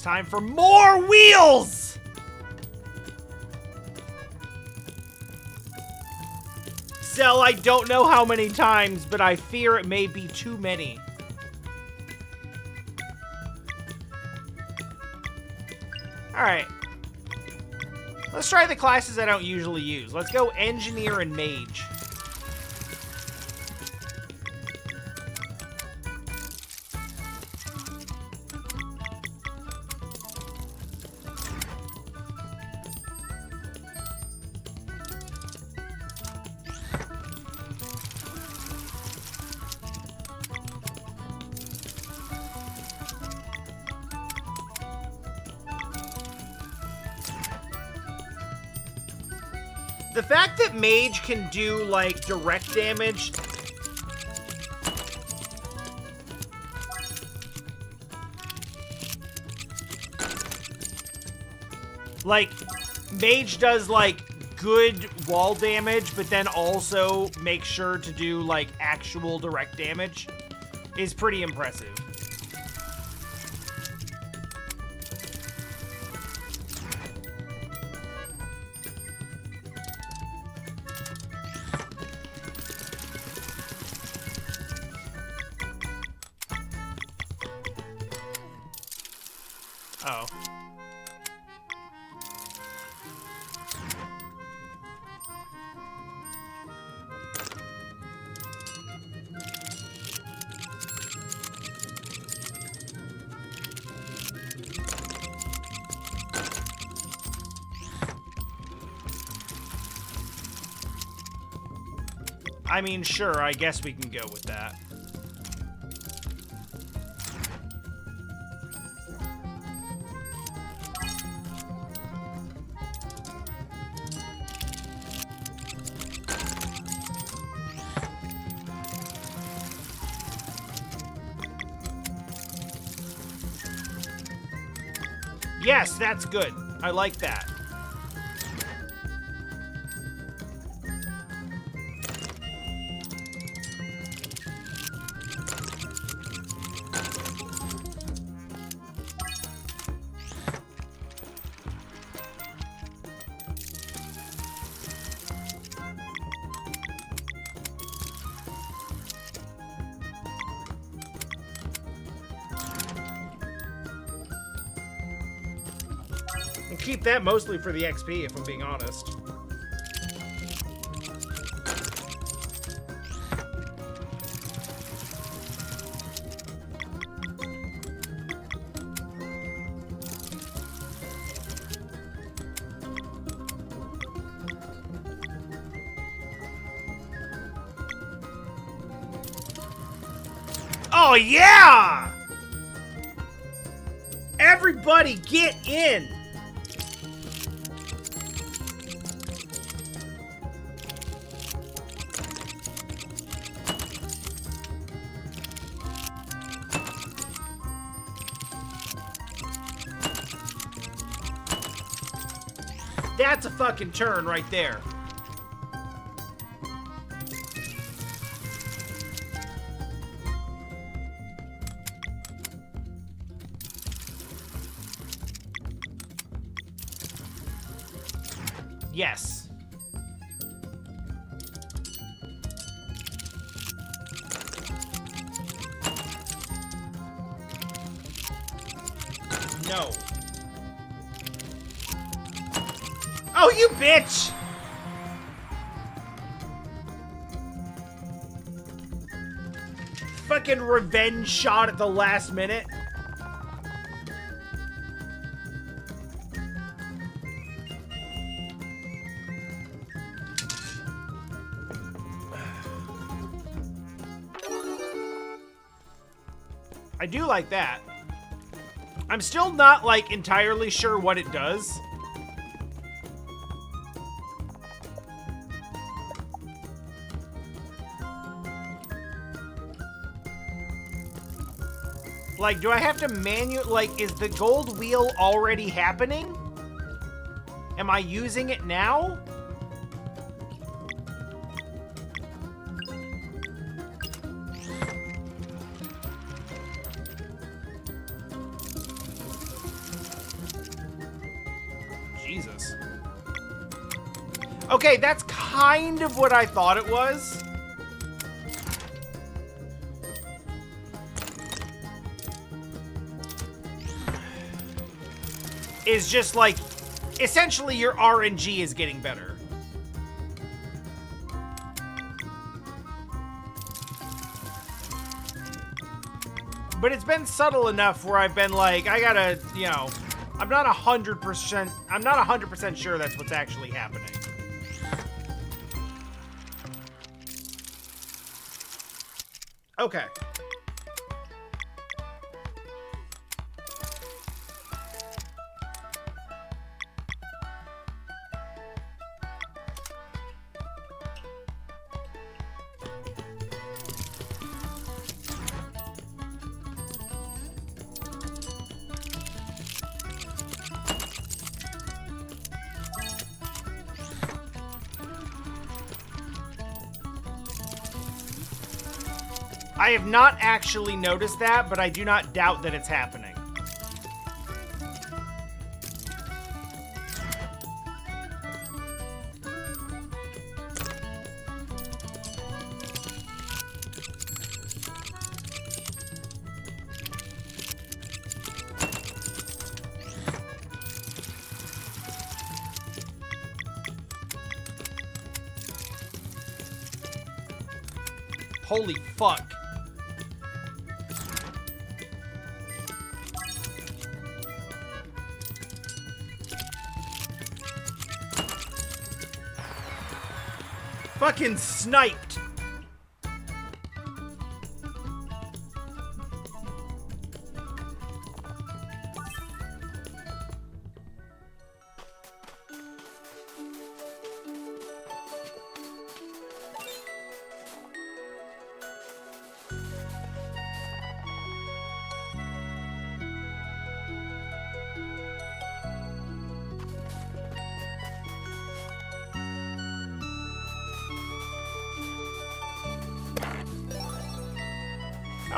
Time for more wheels! Cell, I don't know how many times, but I fear it may be too many. Alright. Let's try the classes I don't usually use. Let's go Engineer and Mage. The fact that Mage can do, like, direct damage... Like, Mage does, like, good wall damage, but then also make sure to do, like, actual direct damage is pretty impressive. Oh. I mean, sure, I guess we can go with that. Yes, that's good. I like that. And keep that mostly for the XP, if I'm being honest. Oh, yeah! Everybody get in! That's a fucking turn right there. Yes. No. Oh, you bitch! Fucking revenge shot at the last minute. I do like that. I'm still not, like, entirely sure what it does. Like, do I have to like, is the gold wheel already happening? Am I using it now? Jesus. Okay, that's kind of what I thought it was. Is just like, essentially your RNG is getting better. But it's been subtle enough where I've been like, I gotta, you know, I'm not 100% sure that's what's actually happening. Okay. I have not actually noticed that, but I do not doubt that it's happening. Holy fuck. Fucking sniped.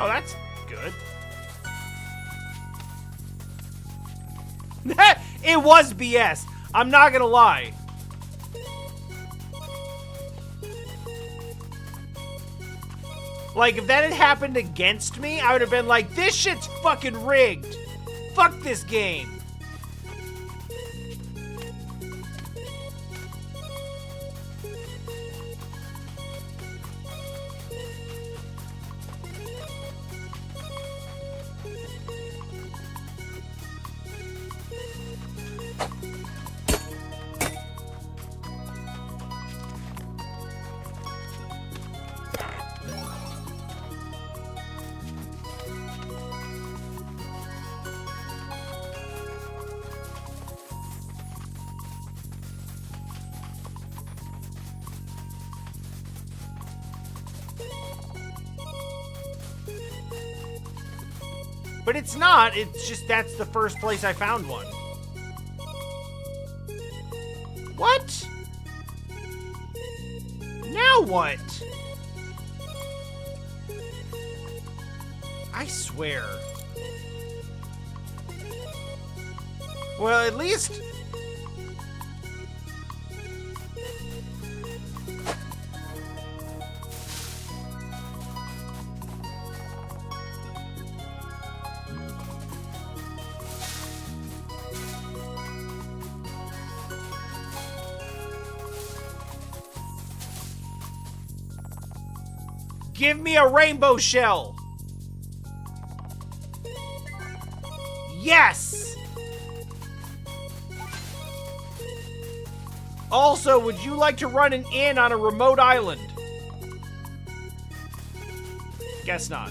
Oh, that's good. It was BS. I'm not gonna lie. Like, if that had happened against me, I would have been like, this shit's fucking rigged. Fuck this game. But it's not, it's just that's the first place I found one. What? Now what? I swear. Well, at least... Give me a rainbow shell! Yes! Also, would you like to run an inn on a remote island? Guess not.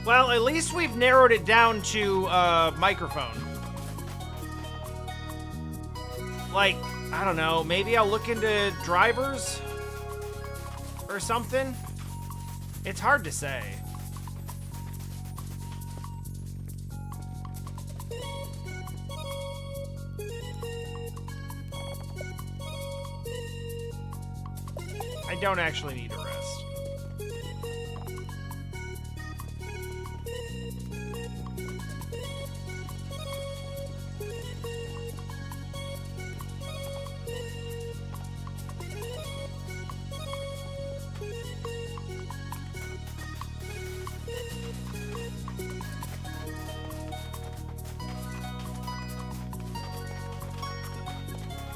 Well, at least we've narrowed it down to microphone. Like, I don't know, maybe I'll look into drivers or something. It's hard to say. don't actually need a rest.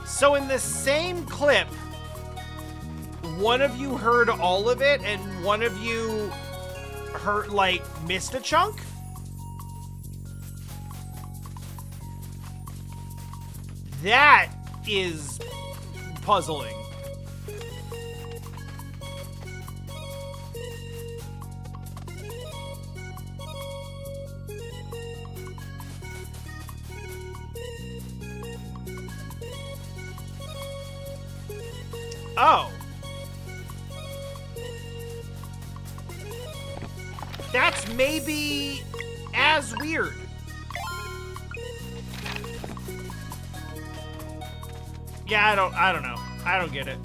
So in the same clip, one of you heard all of it and one of you heard, like, missed a chunk? That is puzzling. Oh. That's maybe as weird. Yeah, I don't know. I don't get it.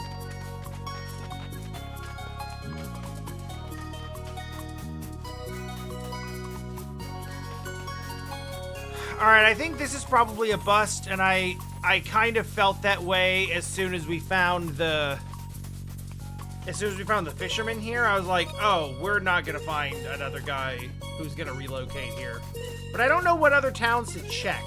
All right, I think this is probably a bust, and I kind of felt that way as soon as we found the fisherman here. I was like, oh, we're not gonna find another guy who's gonna relocate here. But I don't know what other towns to check.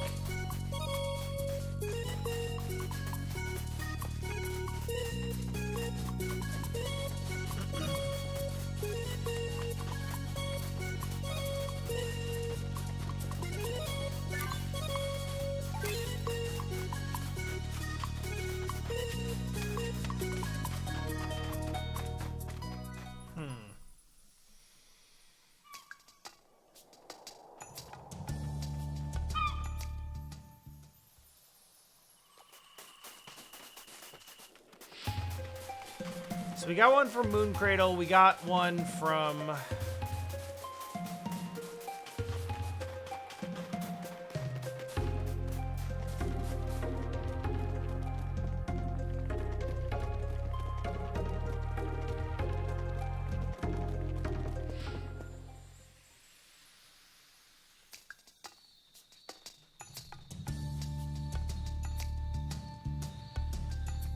So we got one from Moon Cradle. We got one from...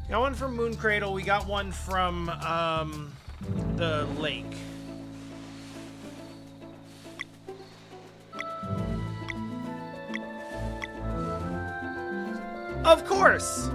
Got one from Moon Cradle. We got one from the lake. Of course.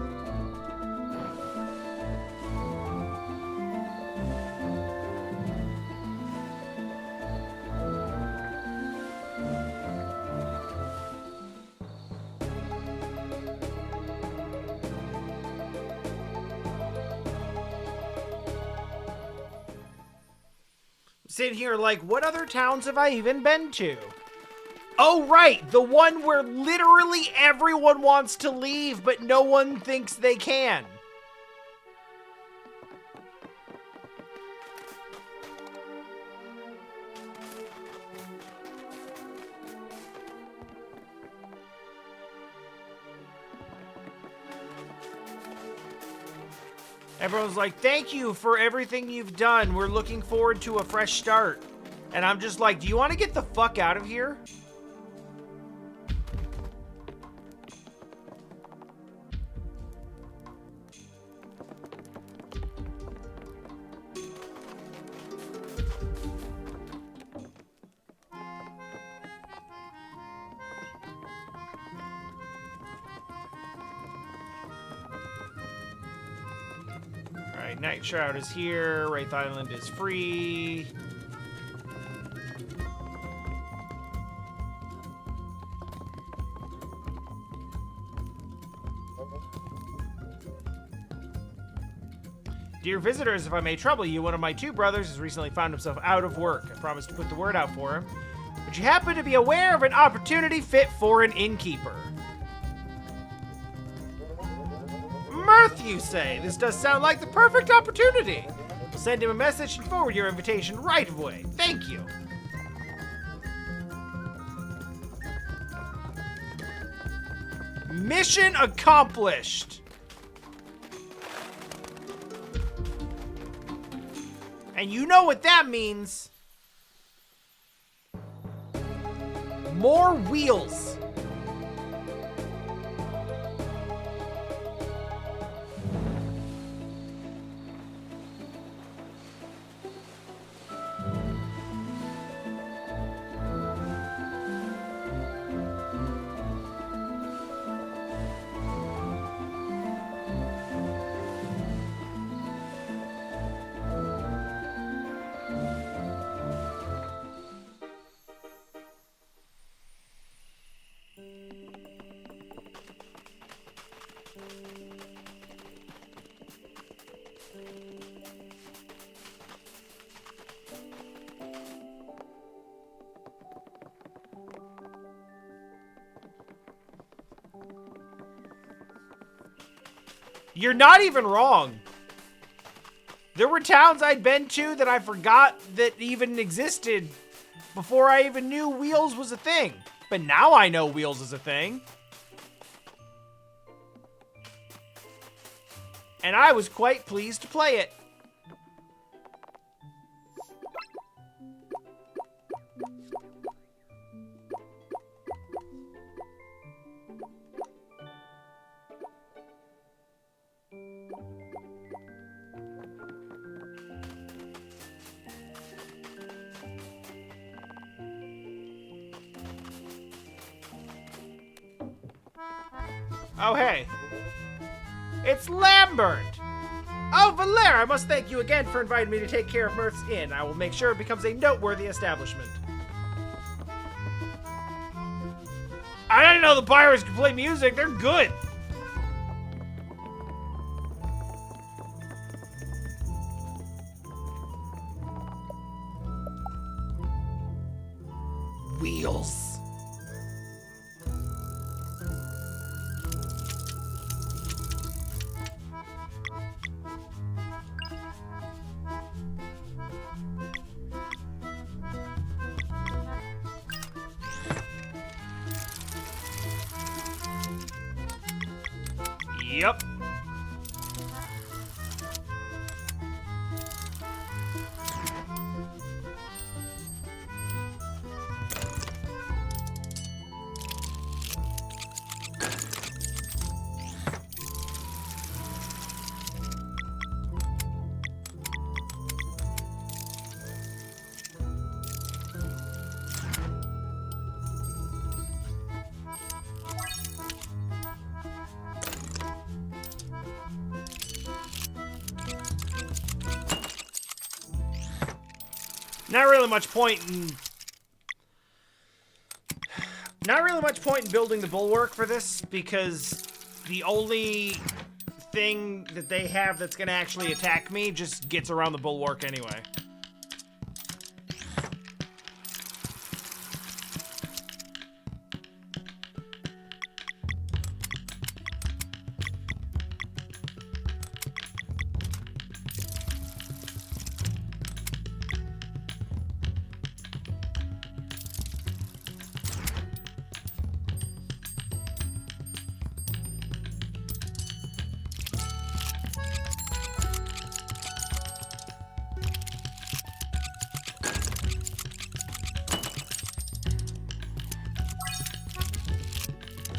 Sitting here like, what other towns have I even been to? Oh, right, the one where literally everyone wants to leave, but no one thinks they can. Everyone's like, thank you for everything you've done. We're looking forward to a fresh start. And I'm just like, do you want to get the fuck out of here? Night Shroud is here. Wraith Island is free. Dear visitors, if I may trouble you, one of my two brothers has recently found himself out of work. I promised to put the word out for him. But you happen to be aware of an opportunity fit for an innkeeper. Mirth, you say? This does sound like the perfect opportunity. We'll send him a message and forward your invitation right away. Thank you. Mission accomplished. And you know what that means. More wheels. You're not even wrong. There were towns I'd been to that I forgot that even existed before I even knew Wheels was a thing. But now I know Wheels is a thing. And I was quite pleased to play it. Oh, hey. It's Lambert! Oh, Valera, I must thank you again for inviting me to take care of Mirth's Inn. I will make sure it becomes a noteworthy establishment. I didn't know the pirates could play music. They're good. Wheels. Yep. Not really much point in building the bulwark for this, because the only thing that they have that's gonna actually attack me just gets around the bulwark anyway.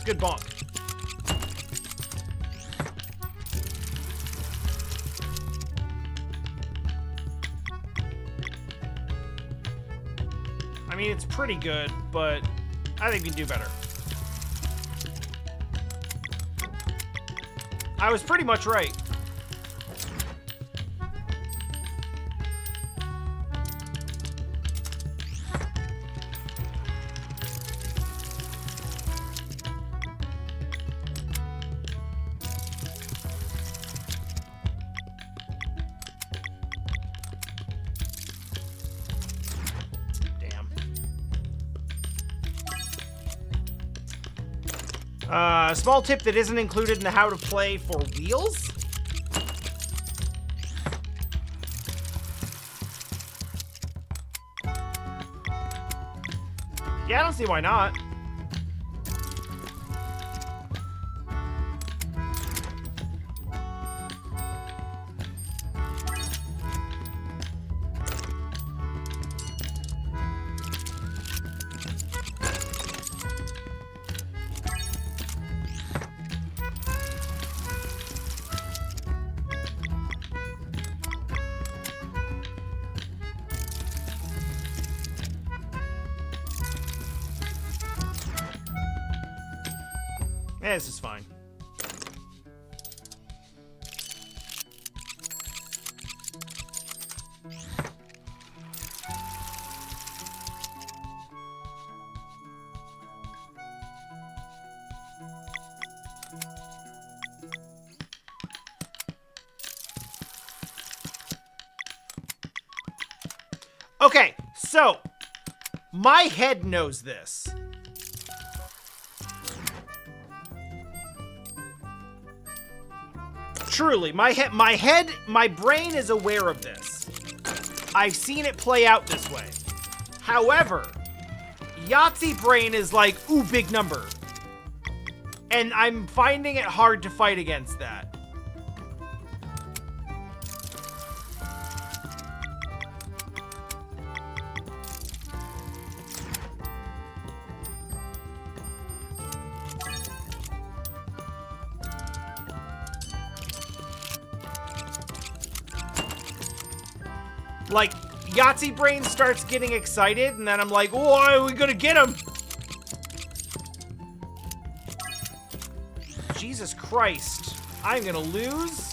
Good bonk. I mean, it's pretty good, but I think we can do better. I was pretty much right. A small tip that isn't included in the how to play for Wheels. Yeah, I don't see why not. This is fine. Okay, so my head knows this. Truly, my brain is aware of this. I've seen it play out this way. However, Yahtzee brain is like, ooh, big number. And I'm finding it hard to fight against that. Like, Yahtzee brain starts getting excited, and then I'm like, oh, are we gonna get him? Jesus Christ. I'm gonna lose?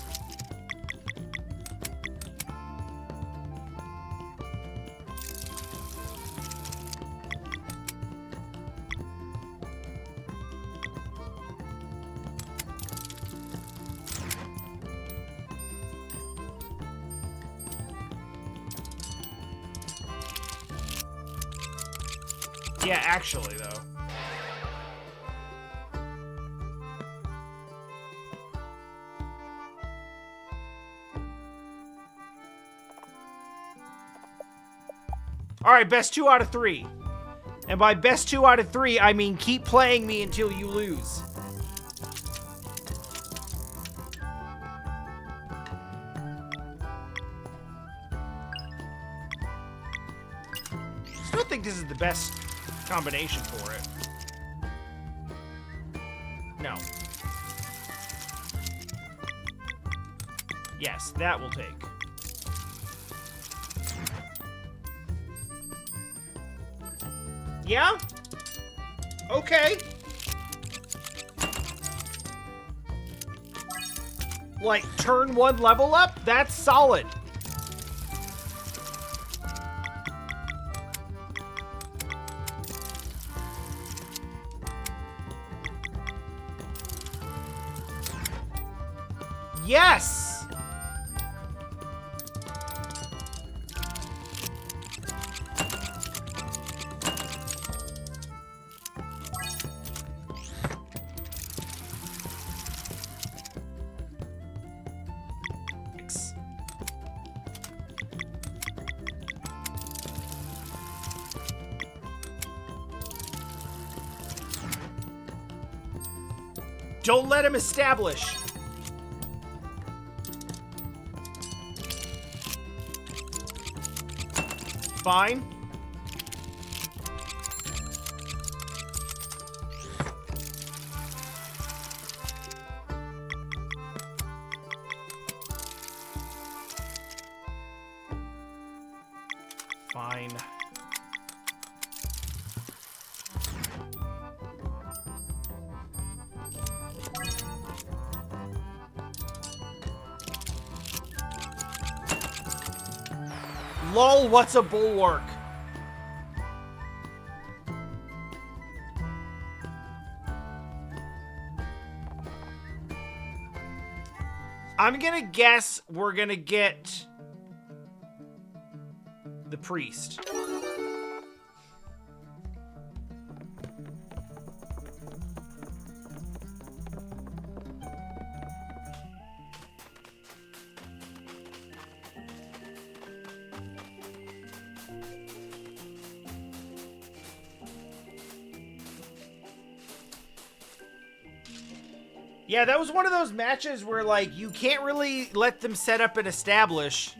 Yeah, actually, though. All right, best 2 out of 3. And by best 2 out of 3, I mean keep playing me until you lose. Still think this is the best combination for it. No. Yes, that will take. Yeah? Okay. Like, turn 1 level up? That's solid. Yes! Don't let him establish. Fine. Fine. Lol, what's a bulwark? I'm gonna guess we're gonna get the priest. Yeah, that was one of those matches where, like, you can't really let them set up and establish.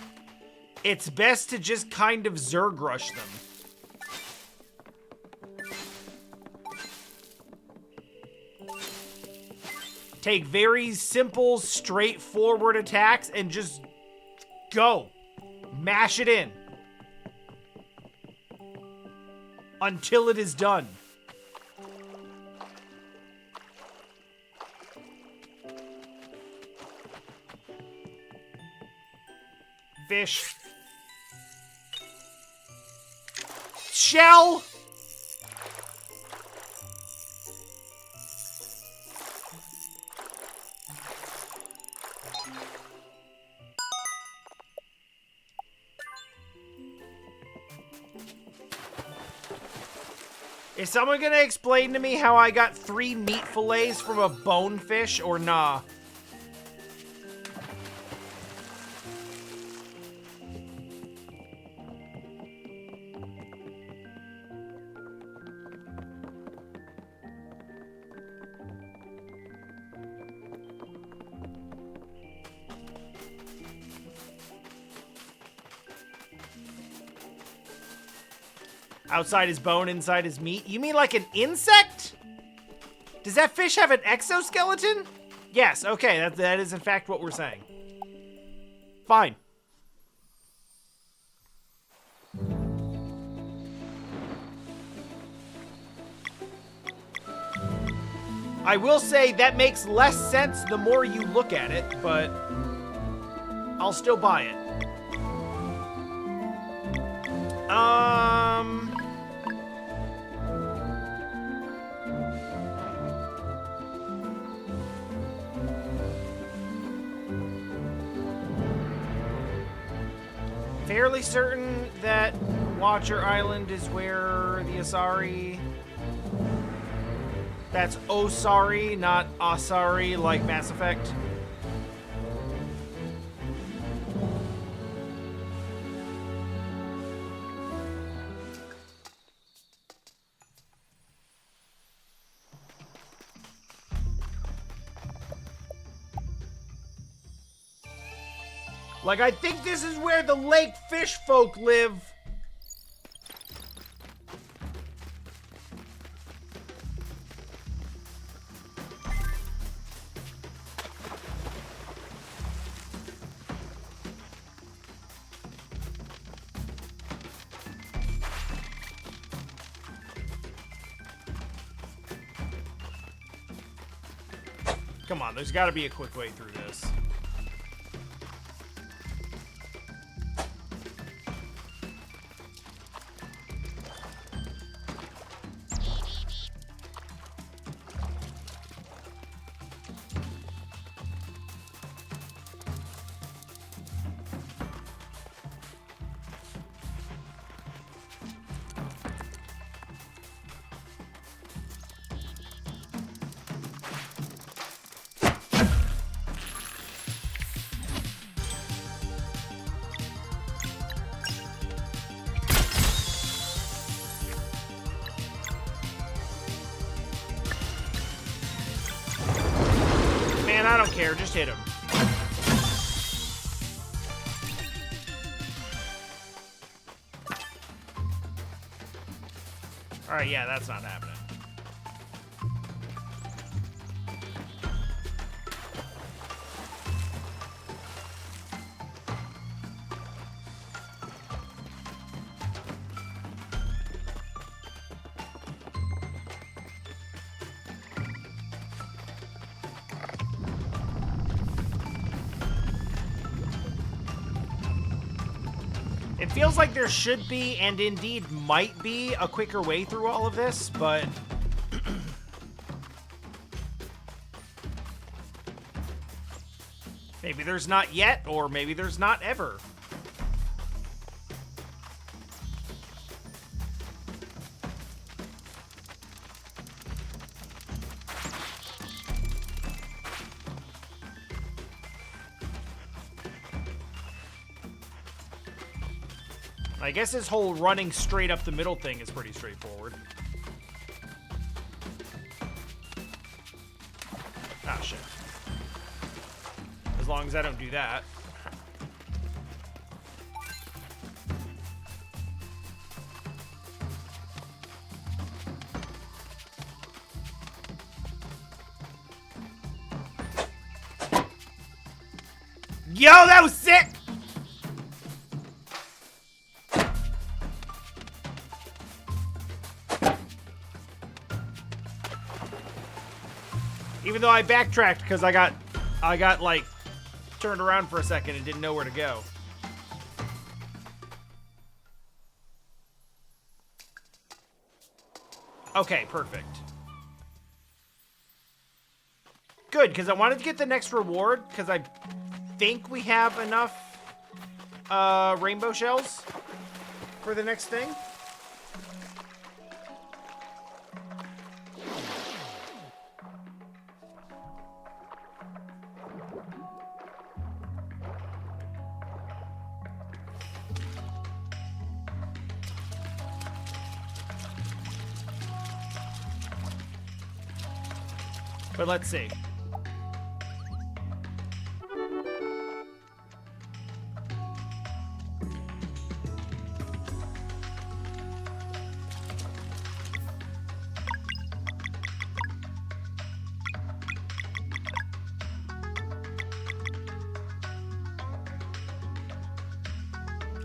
It's best to just kind of Zerg rush them. Take very simple, straightforward attacks and just go. Mash it in. Until it is done. Fish. Shell! Is someone gonna explain to me how I got 3 meat fillets from a bonefish or nah? Outside his bone, inside his meat? You mean like an insect? Does that fish have an exoskeleton? Yes, okay, that is in fact what we're saying. Fine. I will say that makes less sense the more you look at it, but I'll still buy it. Fairly certain that Watcher Island is where the Asari... That's Osari, not Asari, like Mass Effect. Like, I think this is where the lake fish folk live. Come on, there's got to be a quick way through this. I don't care, just hit him. Alright, yeah, that's not happening. It feels like there should be, and indeed might be, a quicker way through all of this, but... maybe there's not yet, or maybe there's not ever. I guess this whole running straight up the middle thing is pretty straightforward. Ah, shit. As long as I don't do that. Yo, that was sick! Even Even though I backtracked because I got like turned around for a second and didn't know where to go. Okay, perfect. Good, because I wanted to get the next reward, because I think we have enough rainbow shells for the next thing. But let's see.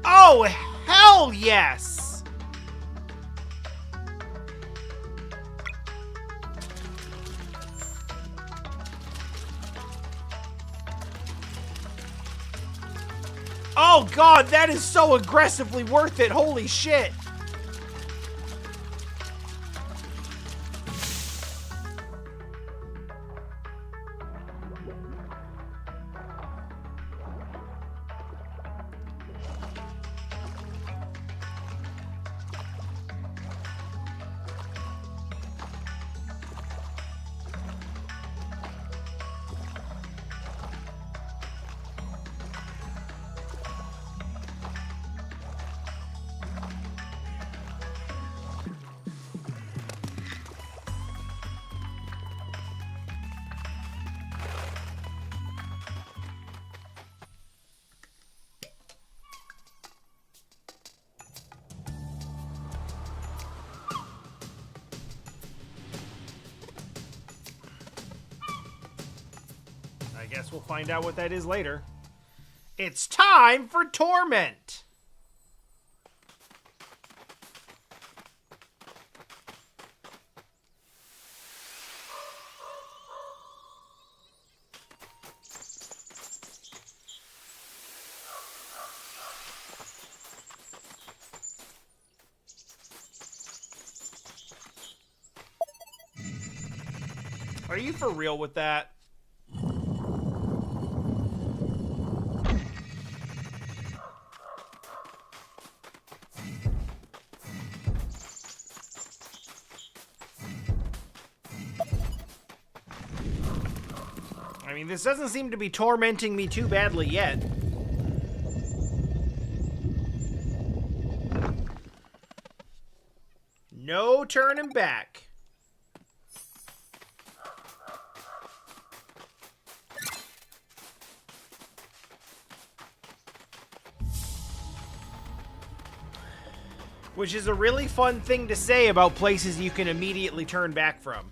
Oh, hell yes! Oh god, that is so aggressively worth it. Holy shit. I guess we'll find out what that is later. It's time for Torment! Are you for real with that? I mean, this doesn't seem to be tormenting me too badly yet. No turning back. Which is a really fun thing to say about places you can immediately turn back from.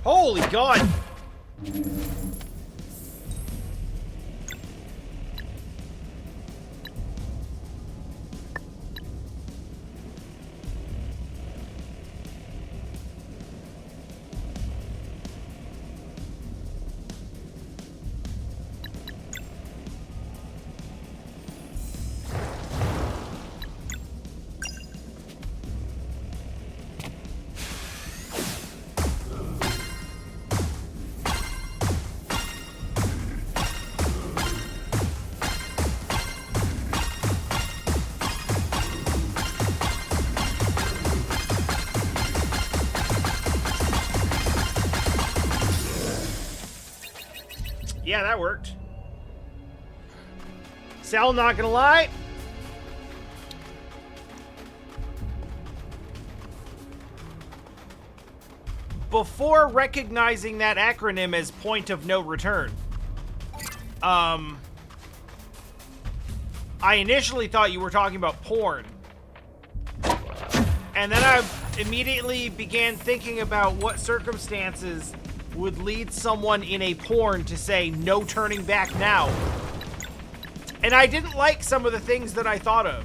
Holy God! Yeah, that worked. Sal, not gonna lie. Before recognizing that acronym as point of no return, I initially thought you were talking about porn. And then immediately began thinking about what circumstances would lead someone in a porn to say, no turning back now. And I didn't like some of the things that I thought of.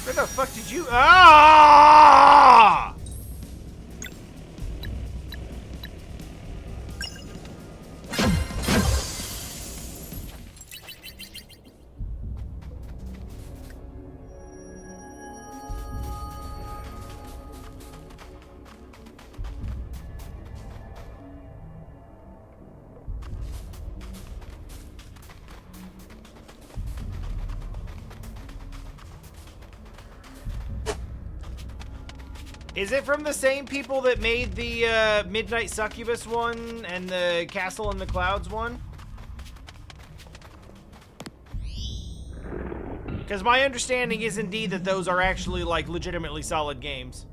Where the fuck did you... Ah! Is it from the same people that made the Midnight Succubus one and the Castle in the Clouds one? Because my understanding is indeed that those are actually, like, legitimately solid games.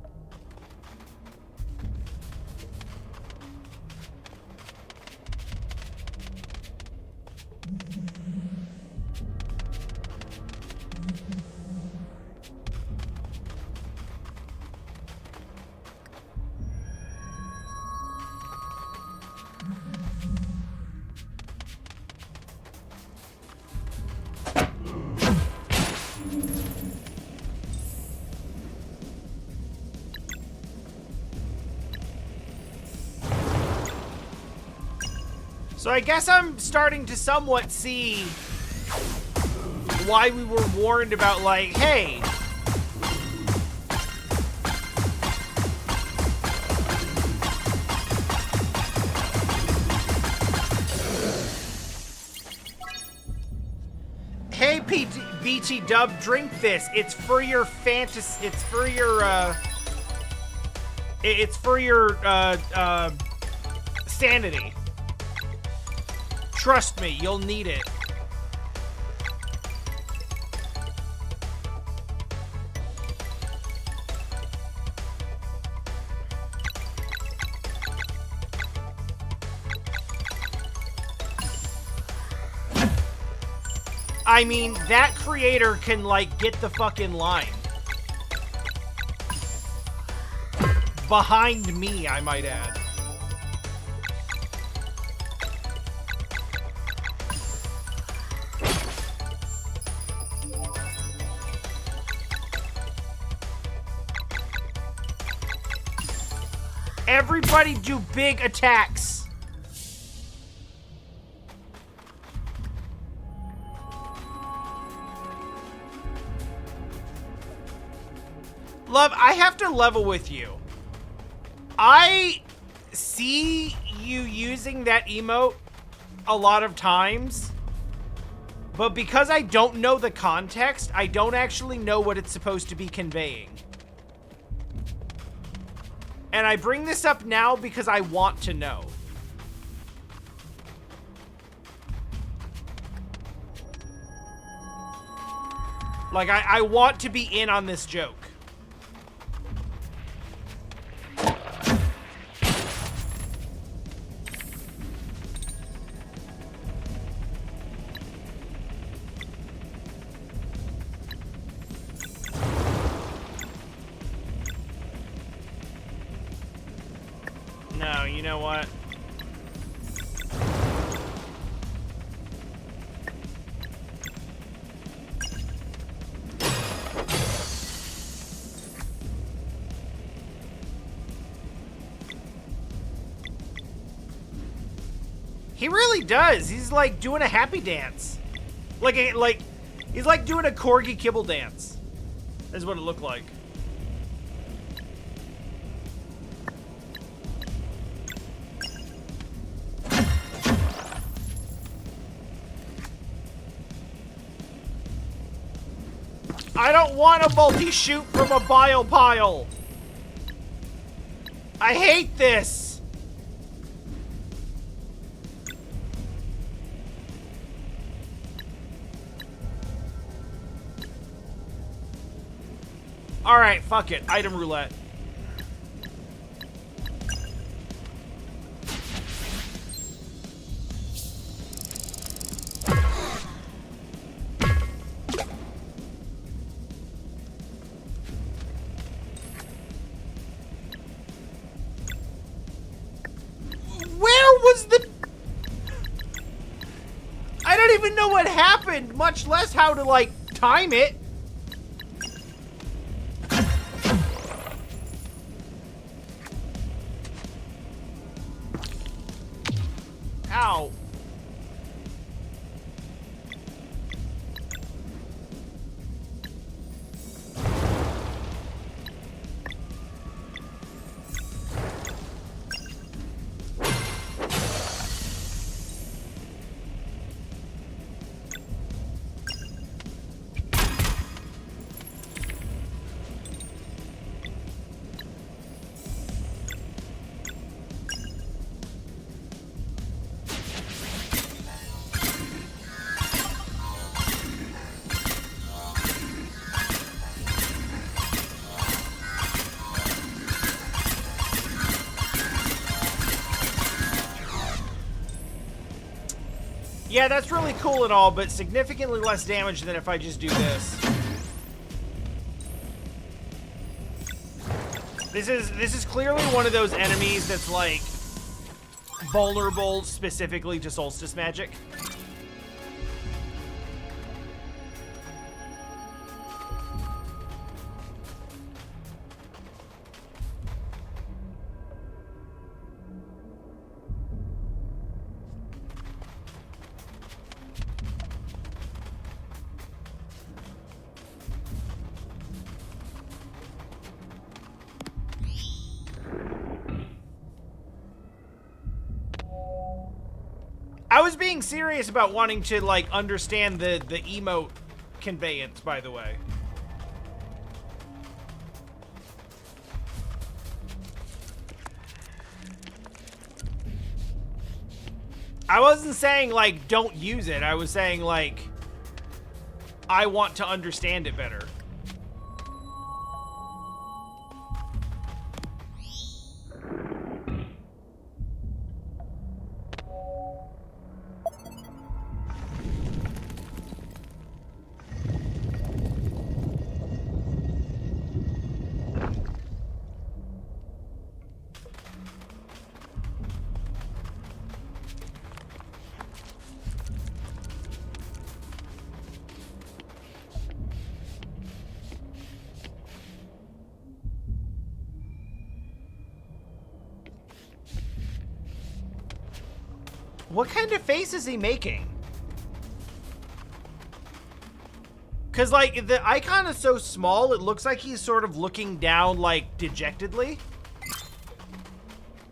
So I guess I'm starting to somewhat see why we were warned about, like, hey, hey, BT Dub, drink this. It's for your fantasy. It's for your, sanity. Trust me, you'll need it. I mean, that creator can, like, get the fucking line. Behind me, I might add. Everybody do big attacks. Love, I have to level with you. I see you using that emote a lot of times, but because I don't know the context, I don't actually know what it's supposed to be conveying. And I bring this up now because I want to know. Like, I want to be in on this joke. No, you know what? He really does. He's like doing a happy dance. Like he's like doing a corgi kibble dance. Is what it looked like. I don't want a multi-shoot from a bile pile. I hate this. All right, fuck it. Item roulette. even know what happened, much less how to, like, time it. Ow. Yeah, that's really cool and all, but significantly less damage than if I just do this. This is clearly one of those enemies that's like vulnerable specifically to solstice magic. I was being serious about wanting to, like, understand the emote conveyance, by the way. I wasn't saying, like, don't use it. I was saying, like, I want to understand it better. What kind of face is he making? Because, like, the icon is so small, it looks like he's sort of looking down, like, dejectedly.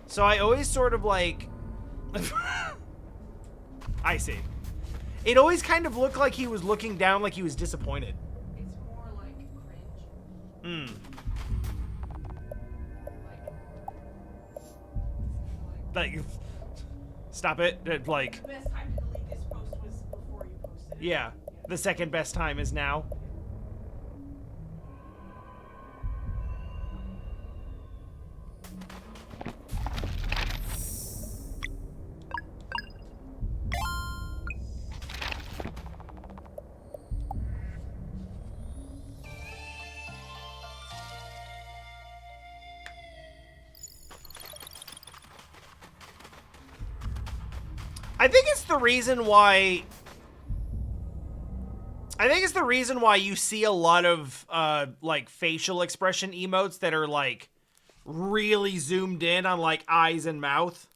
So I always sort of, like... I see. It always kind of looked like he was looking down like he was disappointed. It's more like cringe. Like, stop it. Like, The best time to delete this post was before you posted it. yeah. The second best time is now. I think it's the reason why... you see a lot of, like, facial expression emotes that are, like, really zoomed in on, like, eyes and mouth.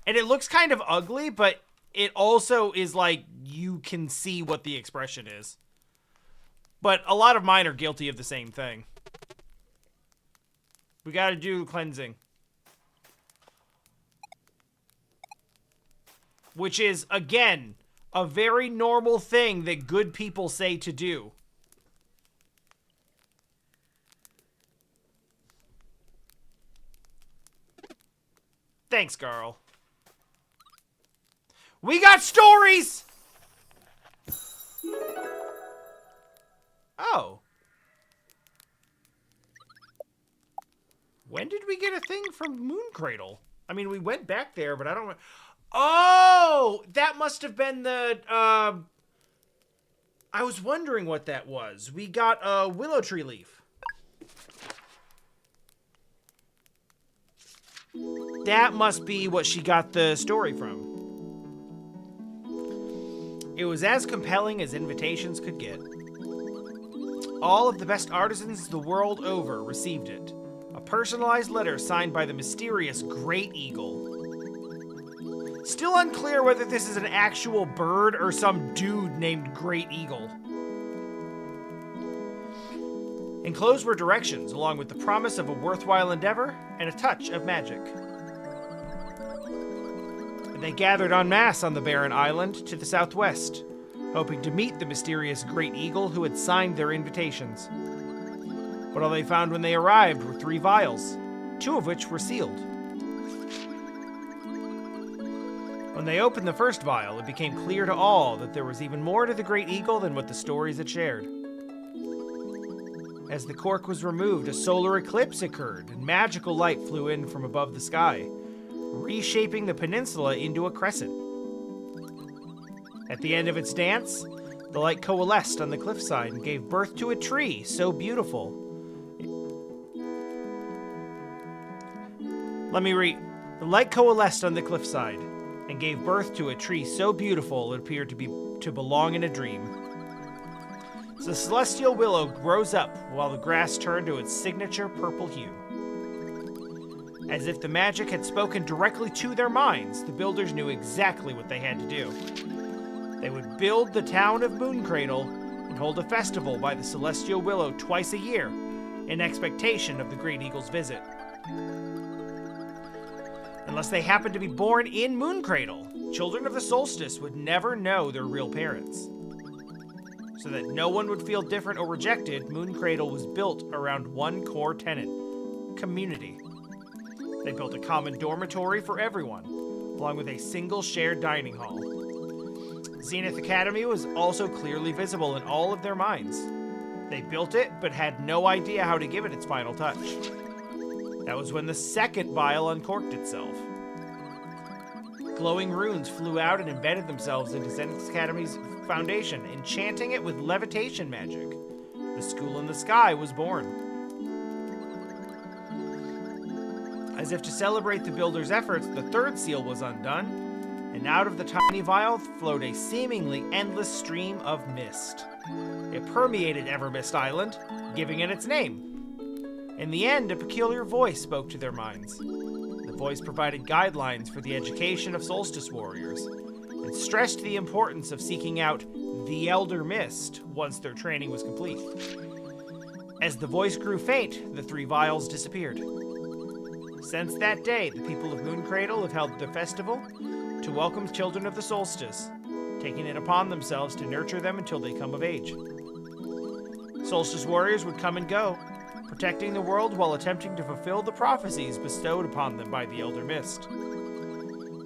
And it looks kind of ugly, but it also is, like, you can see what the expression is. But a lot of mine are guilty of the same thing. We gotta do cleansing. Which is, again, a very normal thing that good people say to do. Thanks, girl. We got stories! Oh. When did we get a thing from Moon Cradle? I mean, we went back there, but I don't... Oh! That must have been the, I was wondering what that was. We got a willow tree leaf. That must be what she got the story from. It was as compelling as invitations could get. All of the best artisans the world over received it. A personalized letter signed by the mysterious Great Eagle. Still unclear whether this is an actual bird or some dude named Great Eagle. Enclosed were directions, along with the promise of a worthwhile endeavor and a touch of magic. They gathered en masse on the barren island to the southwest, hoping to meet the mysterious Great Eagle who had signed their invitations. But all they found when they arrived were 3 vials, 2 of which were sealed. When they opened the first vial, it became clear to all that there was even more to the Great Eagle than what the stories had shared. As the cork was removed, a solar eclipse occurred, and magical light flew in from above the sky, reshaping the peninsula into a crescent. At the end of its dance, the light coalesced on the cliffside and gave birth to a tree so beautiful. The light coalesced on the cliffside and gave birth to a tree so beautiful it appeared to belong in a dream. The celestial willow rose up while the grass turned to its signature purple hue. As if the magic had spoken directly to their minds, the builders knew exactly what they had to do. They would build the town of Mooncradle and hold a festival by the celestial willow twice a year in expectation of the Great Eagle's visit. Unless they happened to be born in Mooncradle, children of the solstice would never know their real parents. So that no one would feel different or rejected, Mooncradle was built around one core tenet: community. They built a common dormitory for everyone, along with a single shared dining hall. Zenith Academy was also clearly visible in all of their minds. They built it, but had no idea how to give it its final touch. That was when the second vial uncorked itself. Glowing runes flew out and embedded themselves into Zenith Academy's foundation, enchanting it with levitation magic. The school in the sky was born. As if to celebrate the builders' efforts, the third seal was undone, and out of the tiny vial flowed a seemingly endless stream of mist. It permeated Evermist Island, giving it its name. In the end, a peculiar voice spoke to their minds. The voice provided guidelines for the education of solstice warriors, and stressed the importance of seeking out the Elder Mist once their training was complete. As the voice grew faint, the 3 vials disappeared. Since that day, the people of Mooncradle have held their festival to welcome children of the solstice, taking it upon themselves to nurture them until they come of age. Solstice warriors would come and go, protecting the world while attempting to fulfill the prophecies bestowed upon them by the Elder Mist.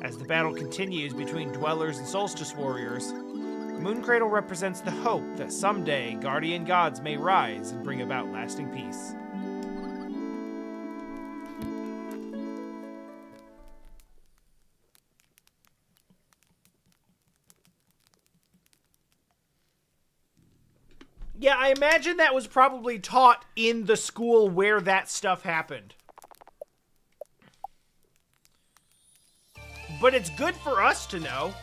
As the battle continues between dwellers and solstice warriors, Mooncradle represents the hope that someday guardian gods may rise and bring about lasting peace. Yeah, I imagine that was probably taught in the school where that stuff happened. But it's good for us to know.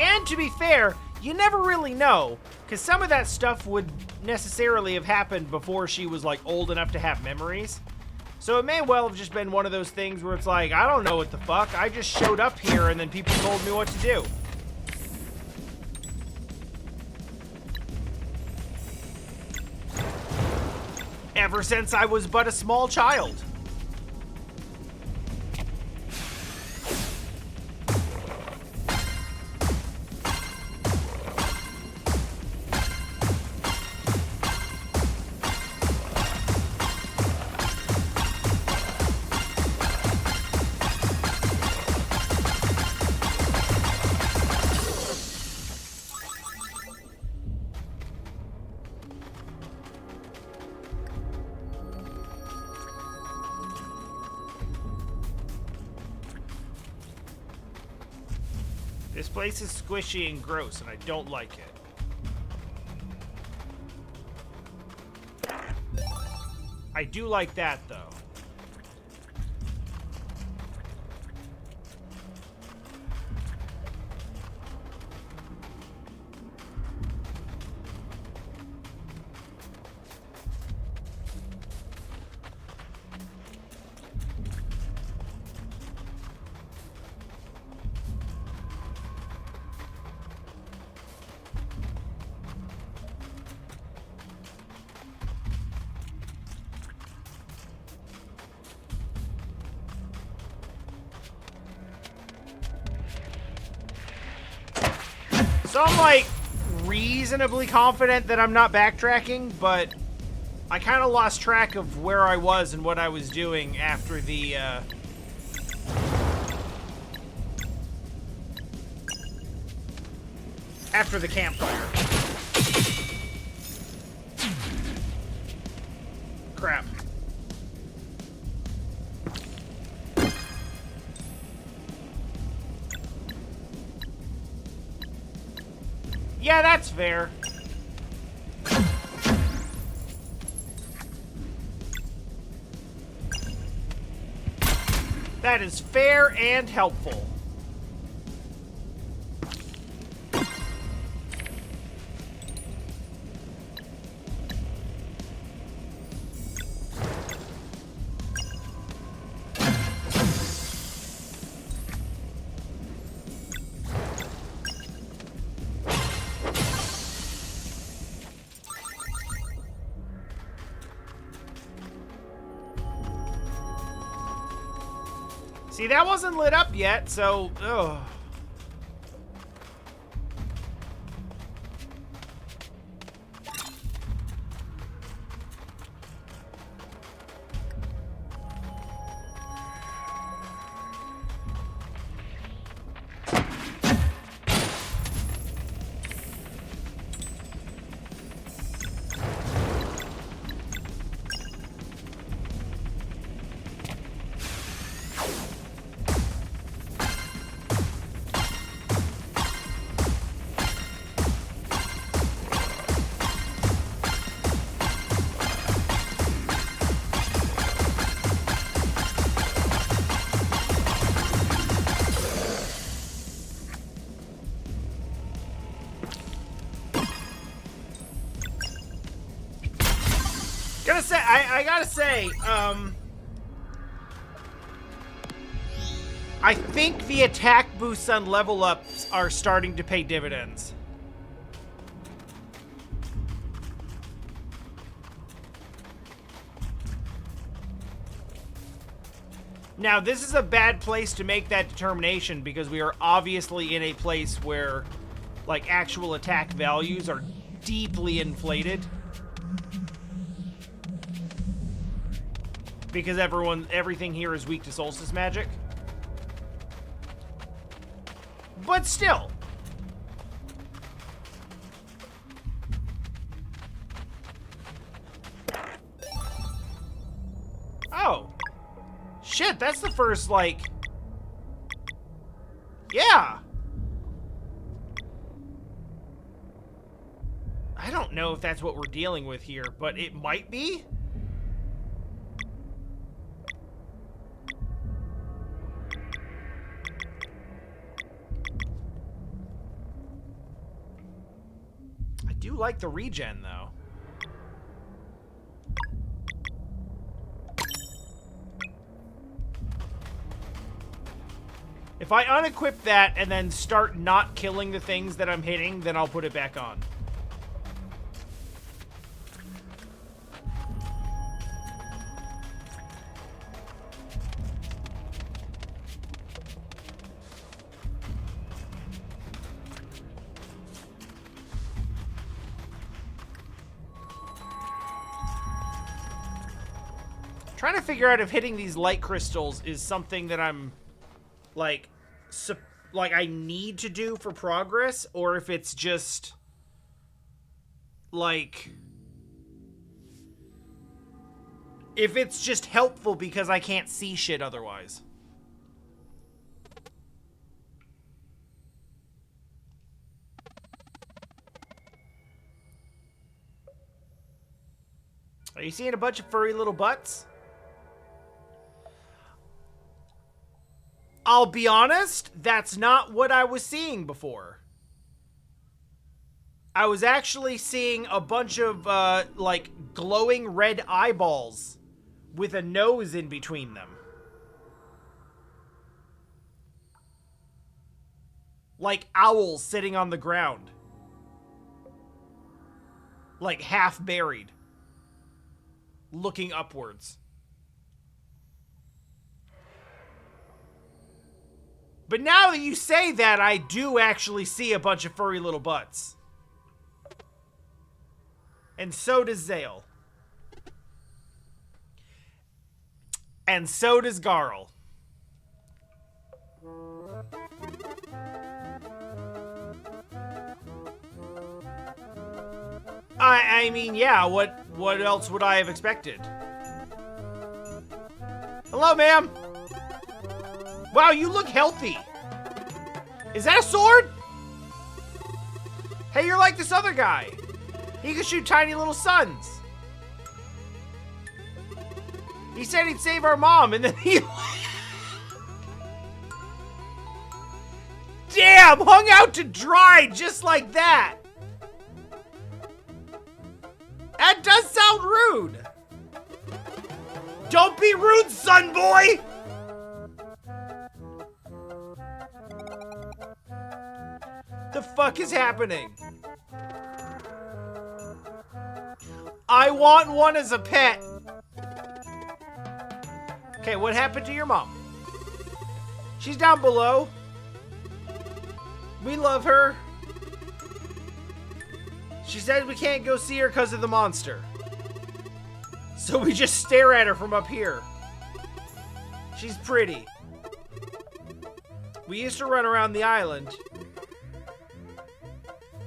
And to be fair, you never really know, because some of that stuff would necessarily have happened before she was, like, old enough to have memories. So it may well have just been one of those things where it's like, I don't know what the fuck, I just showed up here and then people told me what to do. Ever since I was but a small child. This place is squishy and gross, and I don't like it. I do like that, though. So I'm, like, reasonably confident that I'm not backtracking, but I kind of lost track of where I was and what I was doing after the, campfire. Crap. Yeah, that's fair. That is fair and helpful. See, that wasn't lit up yet, so... Ugh. I gotta say, I think the attack boosts on level ups are starting to pay dividends. Now, this is a bad place to make that determination because we are obviously in a place where, like, actual attack values are deeply inflated. Because everything here is weak to Solstice magic. But still. Oh. Shit, that's the first, like... Yeah. I don't know if that's what we're dealing with here, but it might be. I do like the regen, though. If I unequip that and then start not killing the things that I'm hitting, then I'll put it back on. Trying to figure out if hitting these light crystals is something that I'm, like I need to do for progress, or if it's just, like, if it's just helpful because I can't see shit otherwise. Are you seeing a bunch of furry little butts? I'll be honest, that's not what I was seeing before. I was actually seeing a bunch of, like, glowing red eyeballs with a nose in between them. Like owls sitting on the ground. Like half buried. Looking upwards. But now that you say that, I do actually see a bunch of furry little butts. And so does Zale. And so does Garl. I mean, yeah, what else would I have expected? Hello, ma'am. Wow, you look healthy. Is that a sword? Hey, you're like this other guy. He can shoot tiny little suns. He said he'd save our mom, and then he... Damn, hung out to dry just like that. That does sound rude. Don't be rude, son boy. The fuck is happening? I want one as a pet. Okay, what happened to your mom? She's down below. We love her. She says we can't go see her because of the monster. So we just stare at her from up here. She's pretty. We used to run around the island.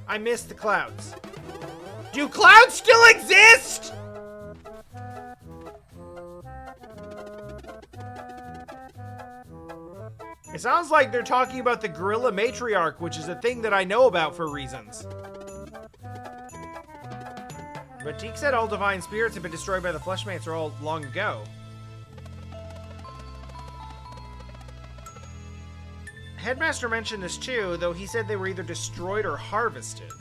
I miss the clouds. Do clouds still exist? It sounds like they're talking about the gorilla matriarch, which is a thing that I know about for reasons. But Teak said all divine spirits have been destroyed by the Fleshmates all long ago. Headmaster mentioned this too, though he said they were either destroyed or harvested.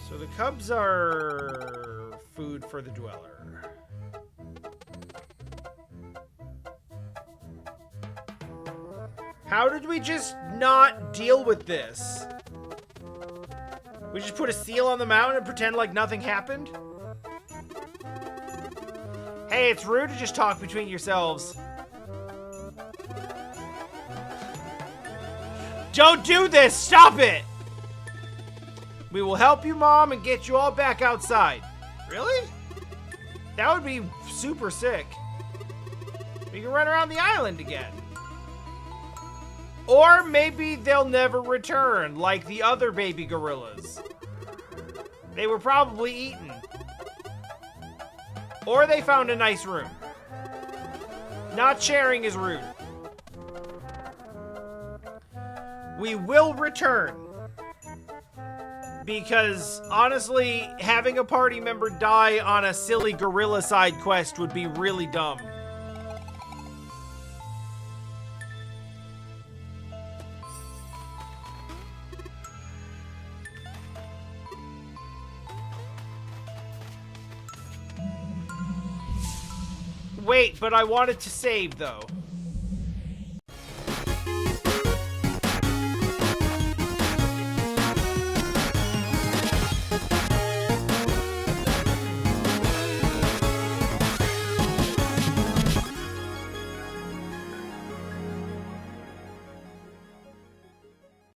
So the cubs are food for the dweller. How did we just not deal with this? We just put a seal on the mountain and pretend like nothing happened? Hey, it's rude to just talk between yourselves. Don't do this! Stop it! We will help you, Mom, and get you all back outside. Really? That would be super sick. We can run around the island again. Or maybe they'll never return, like the other baby gorillas. They were probably eaten. Or they found a nice room. Not sharing is rude. We will return. Because, honestly, having a party member die on a silly gorilla side quest would be really dumb. Wait, but I wanted to save, though.